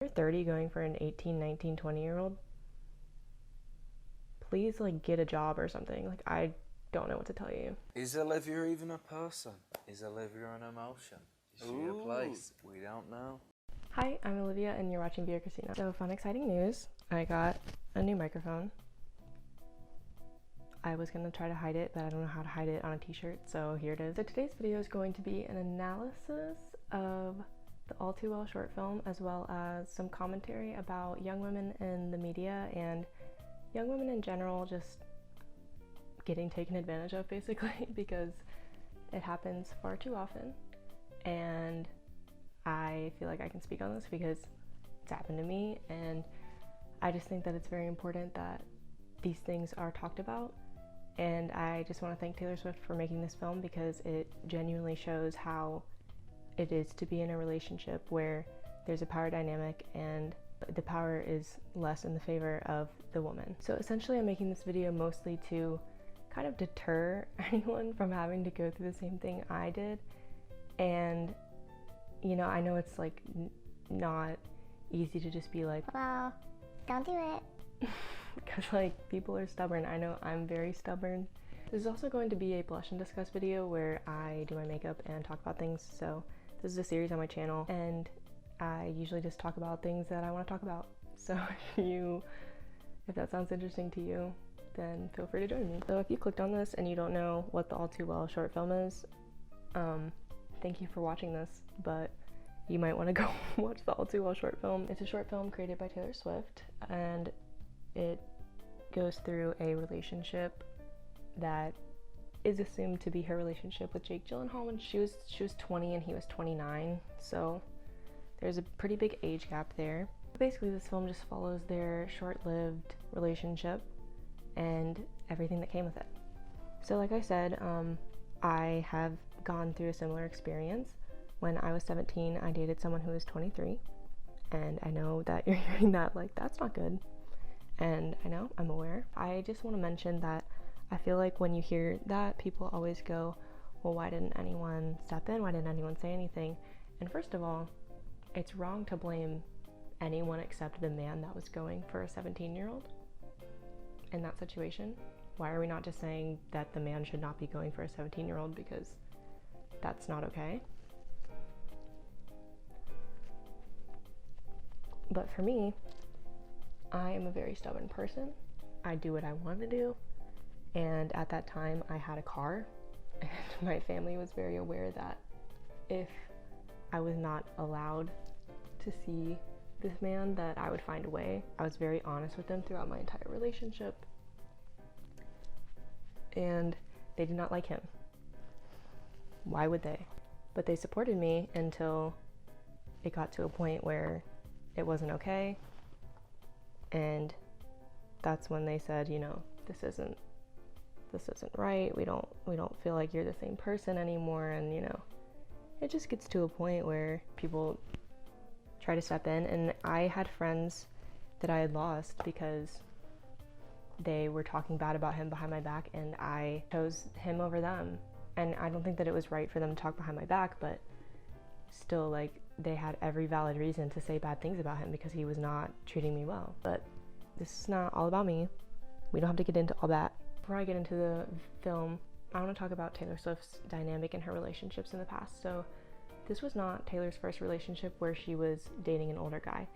You're 30 going for an 18, 19, 20-year-old, please like get a job or something. Like, I don't know what to tell you. Is Olivia even a person? Is Olivia an emotion? Is she a place? We don't know. Hi, I'm Olivia and you're watching Beer Casino. So fun, exciting news. I got a new microphone. I was gonna try to hide it, but I don't know how to hide it on a t-shirt, so here it is. So today's video is going to be an analysis of the All Too Well short film, as well as some commentary about young women in the media and young women in general just getting taken advantage of, basically, because it happens far too often. And I feel like I can speak on this because it's happened to me, and I just think that it's very important that these things are talked about. And I just want to thank Taylor Swift for making this film, because it genuinely shows how it is to be in a relationship where there's a power dynamic and the power is less in the favor of the woman. So essentially I'm making this video mostly to kind of deter anyone from having to go through the same thing I did. And you know, I know it's like not easy to just be like, well, don't do it. because like people are stubborn. I know I'm very stubborn. This is also going to be a blush and discuss video where I do my makeup and talk about things. So this is a series on my channel, and I usually just talk about things that I want to talk about. So if that sounds interesting to you, then feel free to join me. So if you clicked on this and you don't know what the All Too Well short film is, thank you for watching this, but you might want to go watch the All Too Well short film. It's a short film created by Taylor Swift, and it goes through a relationship that is assumed to be her relationship with Jake Gyllenhaal when she was 20 and he was 29, so there's a pretty big age gap there. Basically, this film just follows their short-lived relationship and everything that came with it. So like I said, I have gone through a similar experience. When I was 17, I dated someone who was 23, and I know that you're hearing that like, that's not good. And I know, I'm aware. I just want to mention that I feel like when you hear that, people always go, well, why didn't anyone step in? Why didn't anyone say anything? And first of all, it's wrong to blame anyone except the man that was going for a 17-year-old in that situation. Why are we not just saying that the man should not be going for a 17-year-old, because that's not okay? But for me, I am a very stubborn person. I do what I want to do. And at that time I had a car, and my family was very aware that if I was not allowed to see this man, that I would find a way. I was very honest with them throughout my entire relationship, and they did not like him. Why would they? But they supported me until it got to a point where it wasn't okay, and that's when they said, you know, this isn't right. We don't feel like you're the same person anymore. And you know, it just gets to a point where people try to step in, and I had friends that I had lost because they were talking bad about him behind my back, and I chose him over them. And I don't think that it was right for them to talk behind my back, but still, like, they had every valid reason to say bad things about him because he was not treating me well. But this is not all about me. We don't have to get into all that. Before I get into the film, I want to talk about Taylor Swift's dynamic in her relationships in the past. So this was not Taylor's first relationship where she was dating an older guy.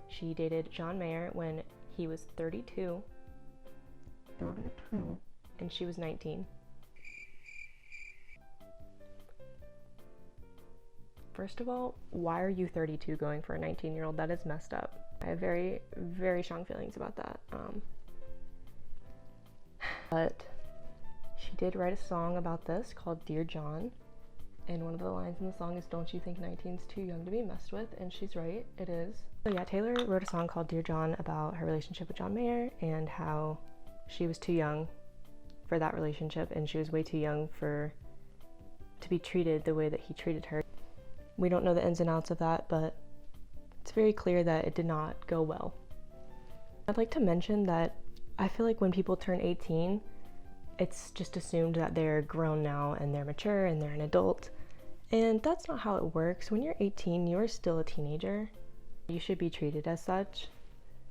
She dated John Mayer when he was 32 and she was 19. First of all, why are you 32 going for a 19-year-old? That is messed up. I have very, very strong feelings about that. But she did write a song about this called Dear John, and one of the lines in the song is, don't you think 19's too young to be messed with? And she's right, it is. So yeah, Taylor wrote a song called Dear John about her relationship with John Mayer and how she was too young for that relationship, and she was way too young to be treated the way that he treated her. We don't know the ins and outs of that, but it's very clear that it did not go well. I'd like to mention that I feel like when people turn 18, it's just assumed that they're grown now and they're mature and they're an adult. And that's not how it works. When you're 18, you're still a teenager. You should be treated as such.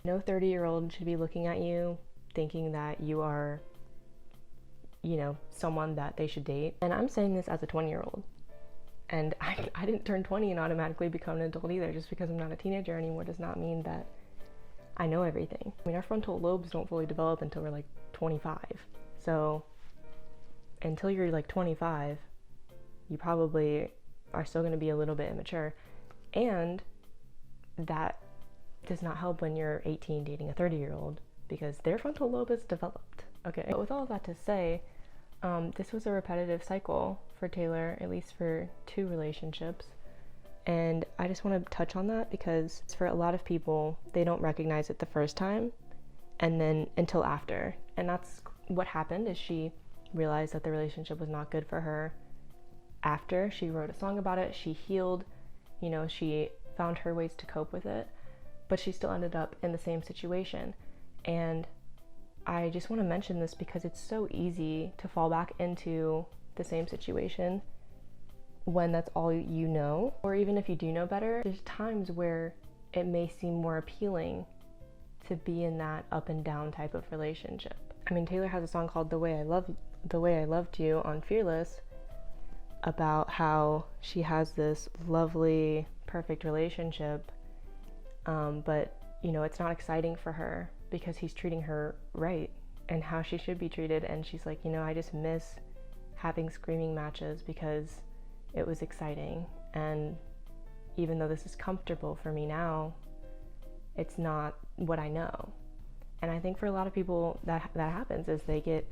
No 30-year-old should be looking at you thinking that you are, you know, someone that they should date. And I'm saying this as a 20-year-old. And I didn't turn 20 and automatically become an adult either. Just because I'm not a teenager anymore does not mean that I know everything. I mean, our frontal lobes don't fully develop until we're like 25. So until you're like 25, you probably are still going to be a little bit immature. And that does not help when you're 18 dating a 30-year-old because their frontal lobe is developed. Okay, but with all of that to say, this was a repetitive cycle for Taylor, at least for 2 relationships. And I just want to touch on that because for a lot of people, they don't recognize it the first time and then until after. And that's what happened is she realized that the relationship was not good for her after. She wrote a song about it. She healed, you know, she found her ways to cope with it, but she still ended up in the same situation. And I just want to mention this because it's so easy to fall back into the same situation when that's all you know, or even if you do know better. There's times where it may seem more appealing to be in that up and down type of relationship. I mean, Taylor has a song called The Way I Loved You on Fearless about how she has this lovely, perfect relationship, but you know, it's not exciting for her because he's treating her right and how she should be treated. And she's like, you know, I just miss having screaming matches because it was exciting. And even though this is comfortable for me now, it's not what I know. And I think for a lot of people that happens is they get,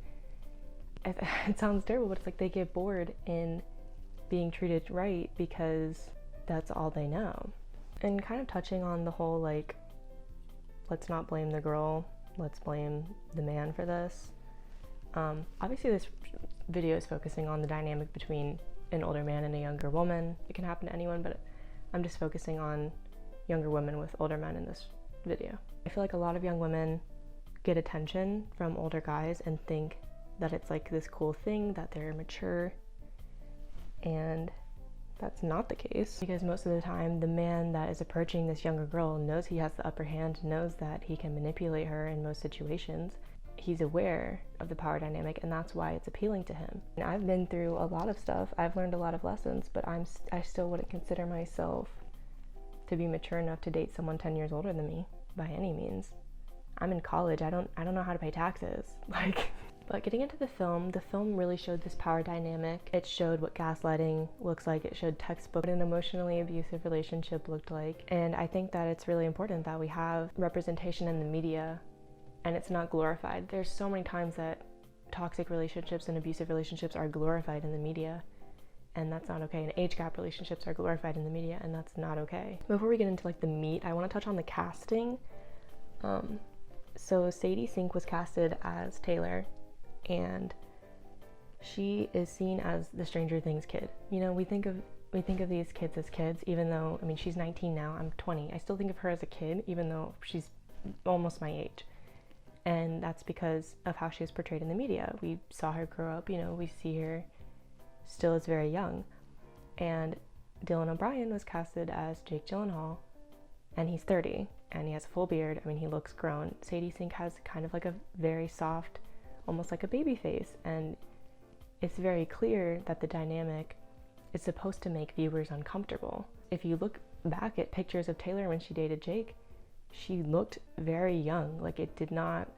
it sounds terrible, but it's like they get bored in being treated right because that's all they know. And kind of touching on the whole, like, let's not blame the girl, let's blame the man for this. Obviously this video is focusing on the dynamic between an older man and a younger woman. It can happen to anyone, but I'm just focusing on younger women with older men in this video. I feel like a lot of young women get attention from older guys and think that it's like this cool thing, that they're mature, and that's not the case, because most of the time the man that is approaching this younger girl knows he has the upper hand, knows that he can manipulate her in most situations. He's aware of the power dynamic, and that's why it's appealing to him. And I've been through a lot of stuff, I've learned a lot of lessons, but I still wouldn't consider myself to be mature enough to date someone 10 years older than me by any means. I'm in college, I don't know how to pay taxes. But getting into the film really showed this power dynamic. It showed what gaslighting looks like. It showed textbook what an emotionally abusive relationship looked like. And I think that it's really important that we have representation in the media and it's not glorified. There's so many times that toxic relationships and abusive relationships are glorified in the media, and that's not okay. And age gap relationships are glorified in the media, and that's not okay. Before we get into like the meat, I want to touch on the casting. So Sadie Sink was casted as Taylor, and she is seen as the Stranger Things kid. You know, we think of these kids as kids, even though, I mean, she's 19 now, I'm 20. I still think of her as a kid, even though she's almost my age. And that's because of how she was portrayed in the media. We saw her grow up, you know, we see her still as very young. And Dylan O'Brien was casted as Jake Gyllenhaal, and he's 30, and he has a full beard. I mean, he looks grown. Sadie Sink has kind of like a very soft, almost like a baby face, and it's very clear that the dynamic is supposed to make viewers uncomfortable. If you look back at pictures of Taylor when she dated Jake, she looked very young. Like, it did not,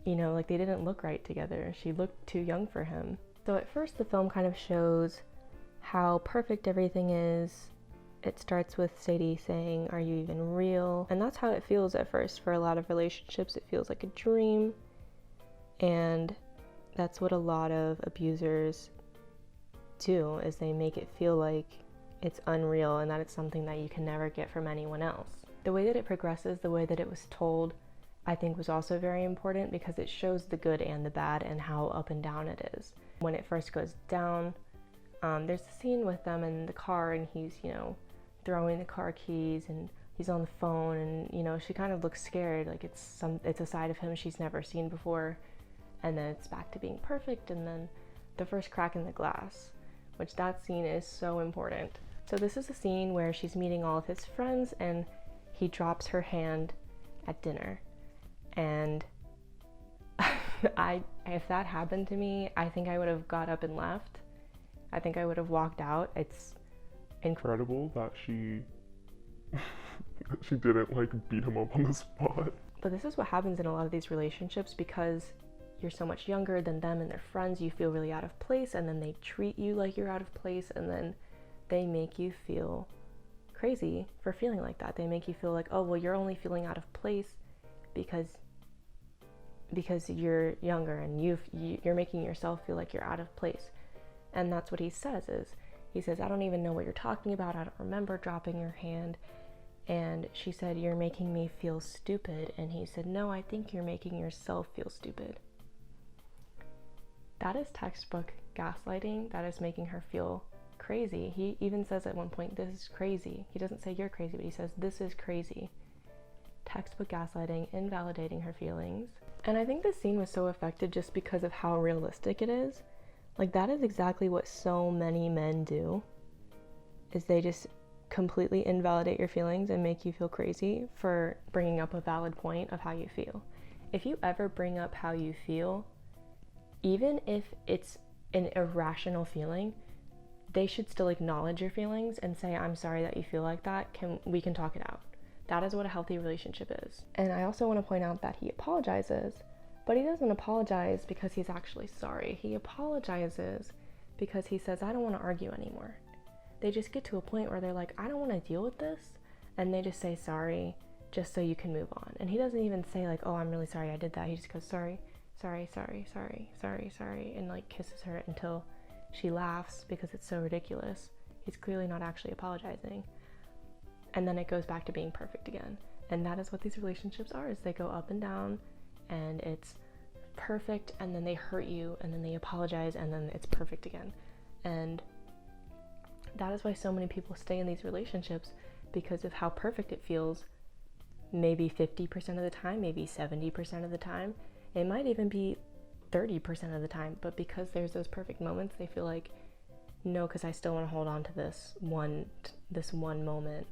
you know, like they didn't look right together. She looked too young for him. So at first the film kind of shows how perfect everything is. It starts with Sadie saying, "Are you even real?" And that's how it feels at first for a lot of relationships. It feels like a dream. And that's what a lot of abusers do, is they make it feel like it's unreal and that it's something that you can never get from anyone else. The way that it progresses, the way that it was told, I think was also very important because it shows the good and the bad and how up and down it is. When it first goes down, there's a scene with them in the car, and he's, you know, throwing the car keys, and he's on the phone, and, you know, she kind of looks scared, like it's a side of him she's never seen before. And then it's back to being perfect, and then the first crack in the glass, which that scene is so important. So this is a scene where she's meeting all of his friends, and he drops her hand at dinner. And if that happened to me, I think I would have got up and left. I think I would have walked out. It's incredible that she didn't like beat him up on the spot. But this is what happens in a lot of these relationships, because you're so much younger than them and their friends, you feel really out of place, and then they treat you like you're out of place, and then they make you feel crazy for feeling like that. They make you feel like, oh, well, you're only feeling out of place because you're younger, and you're making yourself feel like you're out of place. And that's what he says. He says, I don't even know what you're talking about. I don't remember dropping your hand. And she said, you're making me feel stupid. And he said, no, I think you're making yourself feel stupid. That is textbook gaslighting. That is making her feel crazy. He even says at one point, this is crazy. He doesn't say you're crazy, but he says, this is crazy. Textbook gaslighting, invalidating her feelings. And I think this scene was so effective just because of how realistic it is. Like, that is exactly what so many men do, is they just completely invalidate your feelings and make you feel crazy for bringing up a valid point of how you feel. If you ever bring up how you feel, even if it's an irrational feeling, they should still acknowledge your feelings and say, I'm sorry that you feel like that. We can talk it out. That is what a healthy relationship is. And I also want to point out that he apologizes, but he doesn't apologize because he's actually sorry. He apologizes because he says, I don't want to argue anymore. They just get to a point where they're like, I don't want to deal with this. And they just say sorry just so you can move on. And he doesn't even say like, oh, I'm really sorry I did that. He just goes, sorry, and like kisses her until she laughs because it's so ridiculous. He's clearly not actually apologizing. And then it goes back to being perfect again. And that is what these relationships are, is they go up and down, and it's perfect, and then they hurt you, and then they apologize, and then it's perfect again. And that is why so many people stay in these relationships, because of how perfect it feels, maybe 50% of the time, maybe 70% of the time. It might even be 30% of the time, but because there's those perfect moments, they feel like, no, because I still want to hold on to this one moment,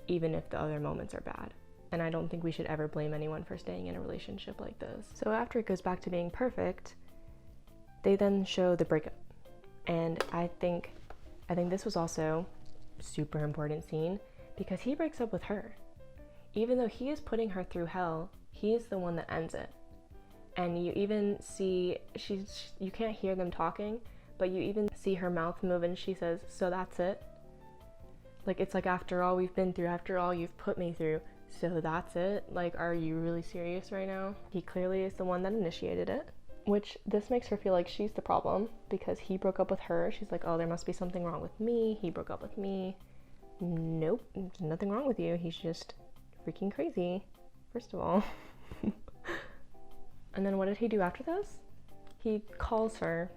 even if the other moments are bad. And I don't think we should ever blame anyone for staying in a relationship like this. So after it goes back to being perfect, they then show the breakup. And I think this was also a super important scene, because he breaks up with her. Even though he is putting her through hell, he is the one that ends it. And you even see, you can't hear them talking, but you even see her mouth move, and she says, so that's it? Like, it's like, after all we've been through, after all you've put me through, so that's it? Like, are you really serious right now? He clearly is the one that initiated it, which this makes her feel like she's the problem, because he broke up with her. She's like, oh, there must be something wrong with me. He broke up with me. Nope, there's nothing wrong with you. He's just freaking crazy, first of all. And then what did he do after this? He calls her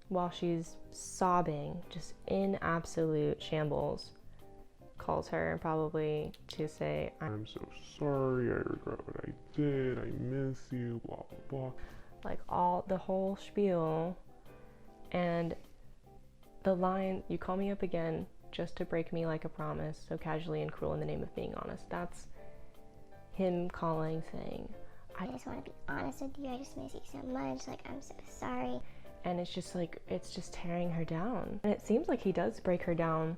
while she's sobbing, just in absolute shambles. Calls her probably to say, I'm so sorry, I regret what I did, I miss you, blah, blah, blah. Like the whole spiel. And the line, you call me up again just to break me like a promise, so casually and cruel in the name of being honest. That's him calling, saying, I just want to be honest with you. I just miss you so much. Like, I'm so sorry. And it's just like, it's just tearing her down. And it seems like he does break her down,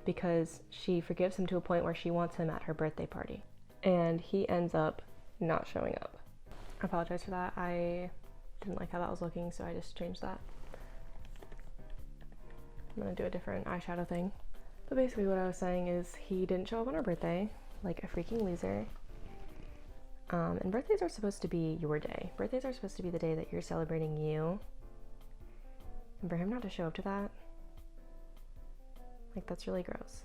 because she forgives him to a point where she wants him at her birthday party. And he ends up not showing up. I apologize for that. I didn't like how that was looking, so I just changed that. I'm gonna do a different eyeshadow thing. But basically what I was saying is, he didn't show up on her birthday, like a freaking loser. And birthdays are supposed to be your day. Birthdays are supposed to be the day that you're celebrating you. And for him not to show up to that, like, that's really gross.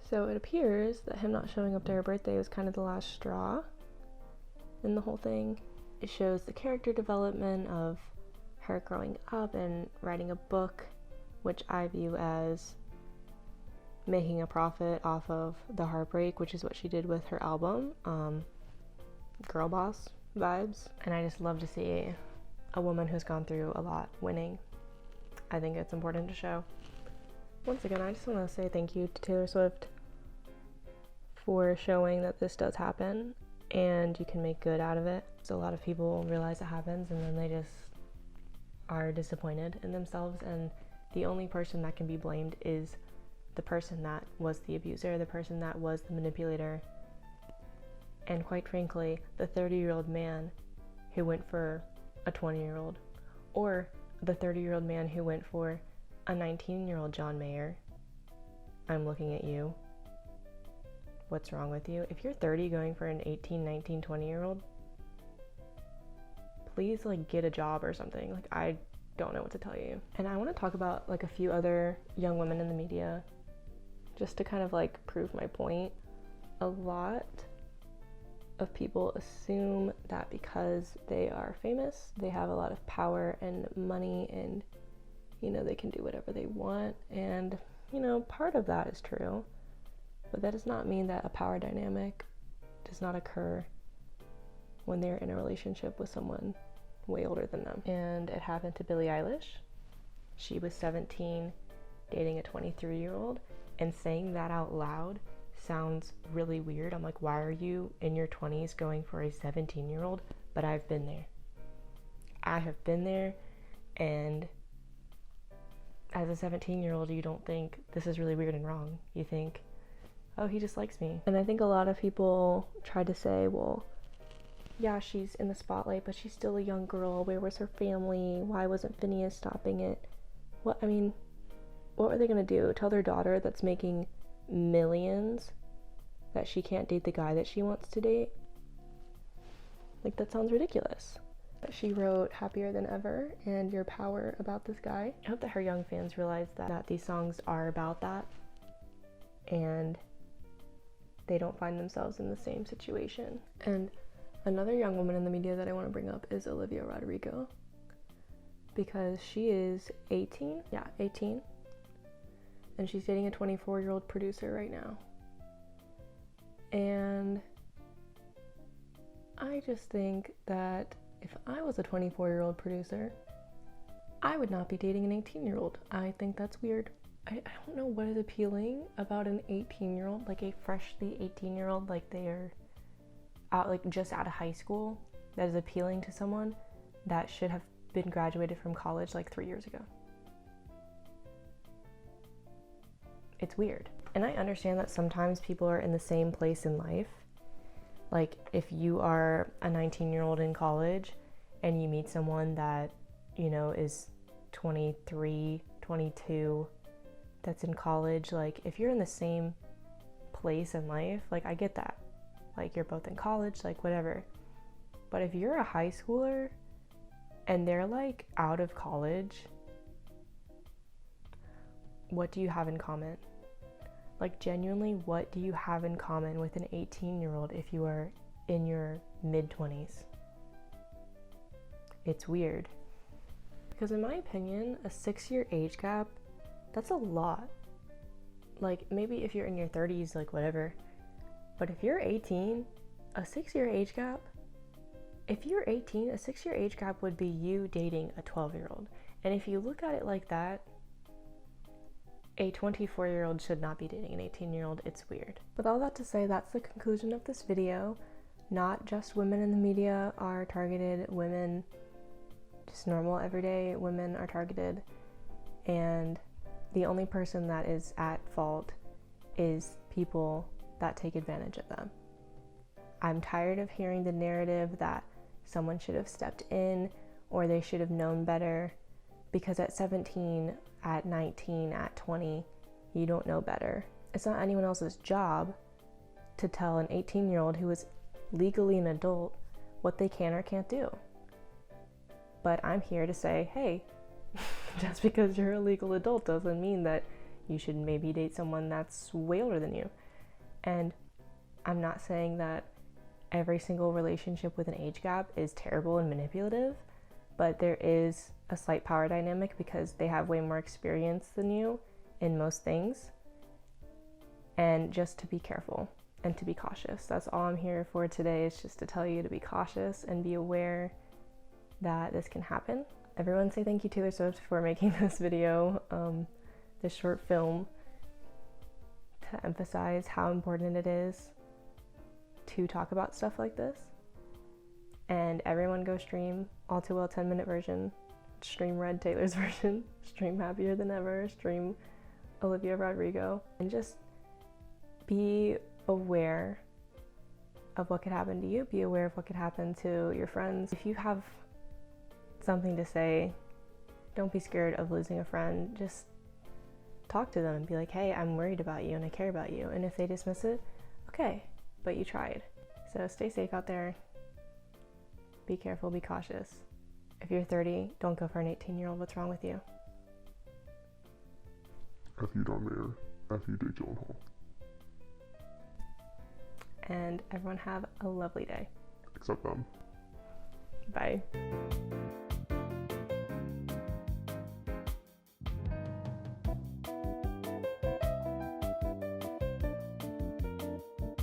So it appears that him not showing up to her birthday was kind of the last straw in the whole thing. It shows the character development of her growing up and writing a book, which I view as making a profit off of the heartbreak, which is what she did with her album, girl boss vibes. And I just love to see a woman who's gone through a lot winning. I think it's important to show. Once again, I just want to say thank you to Taylor Swift for showing that this does happen and you can make good out of it. So a lot of people realize it happens and then they just are disappointed in themselves, and the only person that can be blamed is the person that was the abuser, the person that was the manipulator, and quite frankly, the 30-year-old man who went for a 20-year-old, or the 30-year-old man who went for a 19-year-old John Mayer. I'm looking at you. What's wrong with you? If you're 30 going for an 18, 19, 20-year-old, please like get a job or something. Like, I don't know what to tell you. And I want to talk about like a few other young women in the media just to kind of like prove my point. A lot of people assume that because they are famous, they have a lot of power and money and, you know, they can do whatever they want. And, you know, part of that is true, but that does not mean that a power dynamic does not occur when they're in a relationship with someone way older than them. And it happened to Billie Eilish. She was 17 dating a 23-year-old, and saying that out loud sounds really weird. I'm like, why are you in your 20s going for a 17-year-old? But I've been there. I have been there, and as a 17-year-old, you don't think this is really weird and wrong. You think, oh, he just likes me. And I think a lot of people try to say, well, yeah, she's in the spotlight, but she's still a young girl. Where was her family? Why wasn't Phineas stopping it? What were they gonna do? Tell their daughter that's making millions that she can't date the guy that she wants to date? Like, that sounds ridiculous. But she wrote Happier Than Ever and Your Power about this guy. I hope that her young fans realize that these songs are about that and they don't find themselves in the same situation. And another young woman in the media that I want to bring up is Olivia Rodrigo, because she is 18. Yeah, 18. And she's dating a 24-year-old producer right now. And I just think that if I was a 24-year-old producer, I would not be dating an 18-year-old. I think that's weird. I don't know what is appealing about an 18-year-old, like a freshly 18-year-old, like they are out, like just out of high school, that is appealing to someone that should have been graduated from college like 3 years ago. It's weird. And I understand that sometimes people are in the same place in life. Like, if you are a 19-year-old in college and you meet someone that, you know, is 23, 22, that's in college, like, if you're in the same place in life, like, I get that. Like, you're both in college, like, whatever. But if you're a high schooler and they're, like, out of college, what do you have in common? Like, genuinely, what do you have in common with an 18-year-old if you are in your mid-20s? It's weird. Because in my opinion, a 6-year age gap, that's a lot. Like, maybe if you're in your 30s, like, whatever. But if you're 18, a 6-year age gap, if you're 18, a 6-year age gap would be you dating a 12-year-old. And if you look at it like that, a 24-year-old should not be dating an 18-year-old. It's weird. With all that to say, that's the conclusion of this video. Not just women in the media are targeted, women, just normal everyday women are targeted. And the only person that is at fault is people that take advantage of them. I'm tired of hearing the narrative that someone should have stepped in or they should have known better, because at 17, at 19, at 20, you don't know better. It's not anyone else's job to tell an 18-year-old who is legally an adult what they can or can't do. But I'm here to say, hey, just because you're a legal adult doesn't mean that you should maybe date someone that's way older than you. And I'm not saying that every single relationship with an age gap is terrible and manipulative, but there is a slight power dynamic because they have way more experience than you in most things. And just to be careful and to be cautious. That's all I'm here for today, is just to tell you to be cautious and be aware that this can happen. Everyone say thank you to Taylor Swift for making this video, this short film, to emphasize how important it is to talk about stuff like this. And everyone go stream All Too Well 10-minute version, stream Red Taylor's version, stream Happier Than Ever, stream Olivia Rodrigo, and just be aware of what could happen to you, be aware of what could happen to your friends. If you have something to say, don't be scared of losing a friend. Just talk to them and be like, hey, I'm worried about you and I care about you. And if they dismiss it, okay, but you tried. So stay safe out there. Be careful, be cautious. If you're 30, don't go for an 18-year-old. What's wrong with you? F you John Mayer. F you Jake Gyllenhaal. And everyone have a lovely day. Except them. Bye.